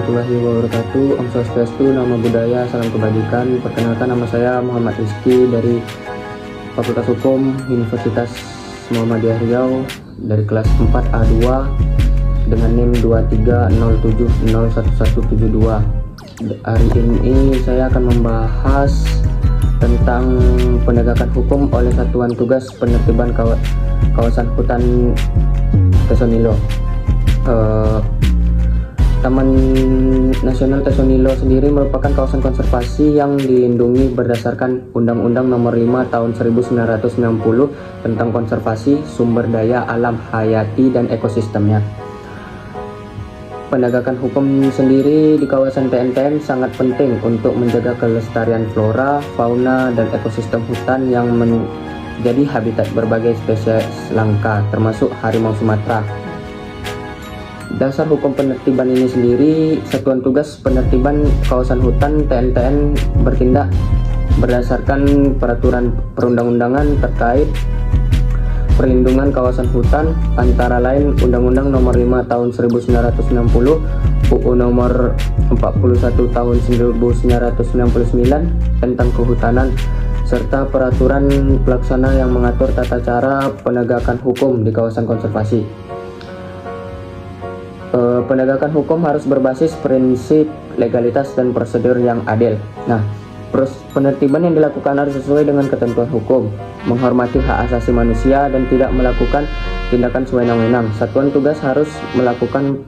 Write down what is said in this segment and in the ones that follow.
warahmatullahi wabarakatuh. Om Swastiastu, Namo Buddhaya, salam kebajikan. Perkenalkan, nama saya Muhammad Rizky dari Fakultas Hukum Universitas Muhammadiyah Riau dari kelas 4 A2 dengan NIM 230701172. Hari ini saya akan membahas tentang penegakan hukum oleh Satuan Tugas Penertiban Kawasan Hutan Tesonilo. Taman Nasional Tesonilo sendiri merupakan kawasan konservasi yang dilindungi berdasarkan Undang-Undang Nomor 5 Tahun 1990 tentang konservasi sumber daya alam hayati dan ekosistemnya. Penegakan hukum sendiri di kawasan TNTN sangat penting untuk menjaga kelestarian flora, fauna, dan ekosistem hutan yang menjadi habitat berbagai spesies langka, termasuk harimau Sumatera. Dasar hukum penertiban ini sendiri, Satuan Tugas Penertiban Kawasan Hutan TNTN bertindak berdasarkan peraturan perundang-undangan terkait perlindungan kawasan hutan, antara lain Undang-Undang Nomor 5 Tahun 1990, UU Nomor 41 Tahun 1999 tentang kehutanan, serta peraturan pelaksana yang mengatur tata cara penegakan hukum di kawasan konservasi. Penegakan hukum harus berbasis prinsip legalitas dan prosedur yang adil. Nah, penertiban yang dilakukan harus sesuai dengan ketentuan hukum, menghormati hak asasi manusia, dan tidak melakukan tindakan sewenang-wenang. Satuan tugas harus melakukan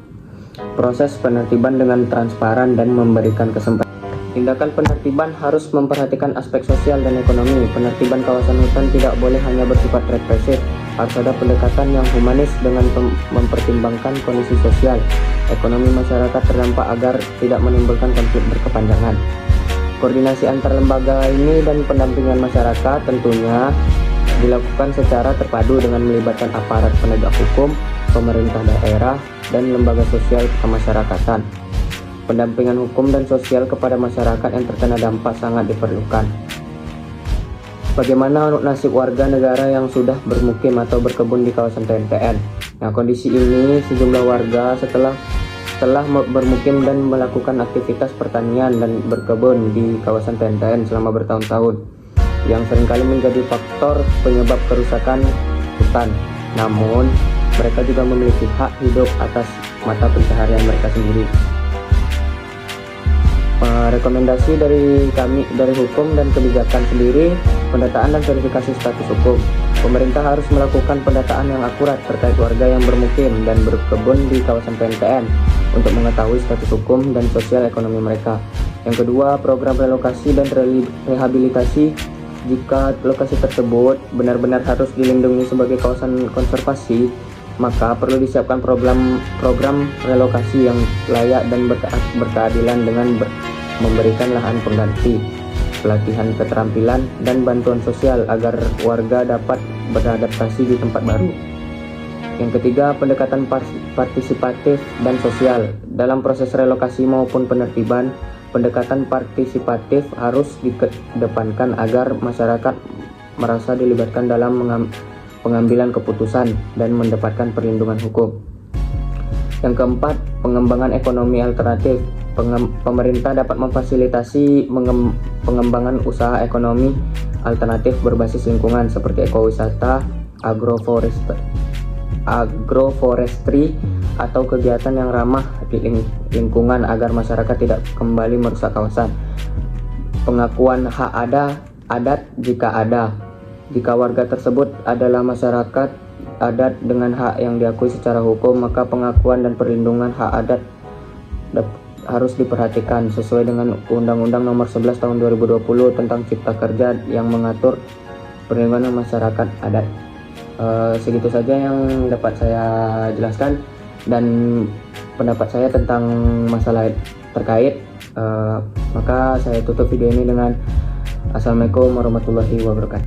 proses penertiban dengan transparan dan memberikan kesempatan. Tindakan penertiban harus memperhatikan aspek sosial dan ekonomi. Penertiban kawasan hutan tidak boleh hanya bersifat represif. Harus ada pendekatan yang humanis dengan mempertimbangkan kondisi sosial, ekonomi masyarakat terdampak agar tidak menimbulkan konflik berkepanjangan. Koordinasi antar lembaga ini dan pendampingan masyarakat tentunya dilakukan secara terpadu dengan melibatkan aparat penegak hukum, pemerintah daerah, dan lembaga sosial kemasyarakatan. Pendampingan hukum dan sosial kepada masyarakat yang terkena dampak sangat diperlukan. Bagaimana nasib warga negara yang sudah bermukim atau berkebun di kawasan TNTN? Nah, kondisi ini sejumlah warga setelah bermukim dan melakukan aktivitas pertanian dan berkebun di kawasan TNTN selama bertahun-tahun, yang seringkali menjadi faktor penyebab kerusakan hutan. Namun, mereka juga memiliki hak hidup atas mata pencaharian mereka sendiri. Rekomendasi dari kami dari hukum dan kebijakan sendiri, pendataan dan verifikasi status hukum. Pemerintah harus melakukan pendataan yang akurat terkait warga yang bermukim dan berkebun di kawasan TNTN untuk mengetahui status hukum dan sosial ekonomi mereka. Yang kedua, program relokasi dan rehabilitasi. Jika lokasi tersebut benar-benar harus dilindungi sebagai kawasan konservasi, maka perlu disiapkan program relokasi yang layak dan berkeadilan dengan memberikan lahan pengganti, pelatihan keterampilan, dan bantuan sosial agar warga dapat beradaptasi di tempat baru. Yang ketiga, pendekatan partisipatif dan sosial. Dalam proses relokasi maupun penertiban, pendekatan partisipatif harus dikedepankan agar masyarakat merasa dilibatkan dalam pengambilan keputusan dan mendapatkan perlindungan hukum. Yang keempat, pengembangan ekonomi alternatif. Pemerintah dapat memfasilitasi pengembangan usaha ekonomi alternatif berbasis lingkungan seperti ekowisata, agroforestry, atau kegiatan yang ramah lingkungan agar masyarakat tidak kembali merusak kawasan. Pengakuan hak adat jika ada. Jika warga tersebut adalah masyarakat adat dengan hak yang diakui secara hukum, maka pengakuan dan perlindungan hak adat harus diperhatikan sesuai dengan Undang-Undang Nomor 11 Tahun 2020 tentang Cipta Kerja yang mengatur perlindungan masyarakat adat. Segitu saja yang dapat saya jelaskan dan pendapat saya tentang masalah terkait. Maka saya tutup video ini dengan Assalamualaikum warahmatullahi wabarakatuh.